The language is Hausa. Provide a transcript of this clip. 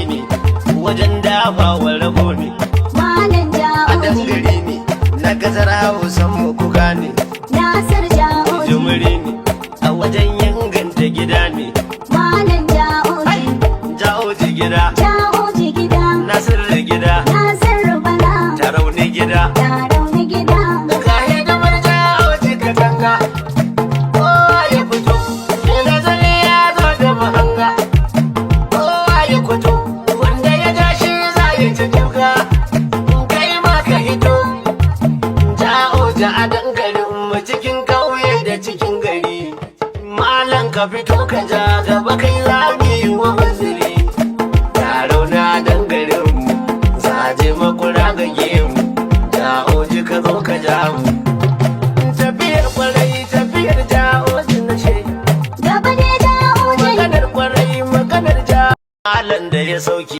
ne wajen dafawar rabo ne. Malam Ja'oji a dangare ne na kasar Hausan mu ku gane. Nasir Ja'oji Jumuri ne a wajen inganta gida ne. Malam Ja'oji Ja'oji gida Ja'oji gida Nasir gida Nasir Bala Tarauni gida Tarauni gida ga hidimar Ja'oji katanga. Kowa ya fito mai nazari ya zo da mahanga. Kowa ya fito wanda ya ja shi za ya ci duka. Kai ma ka hito Ja'oji a dangarin mu cikin kauye da cikin gari. Malam ka fito ka ja gaba kai za mu yi wa uzuri. Taro na dangarin mu zaje makura ga gemu. Ja'oji ka zo ka ja mu. Tafiyar kwarai tafiyar Ja'oji na ce. Gaba ne Ja'oji Maganar kwarai maganar Malam da ya sauki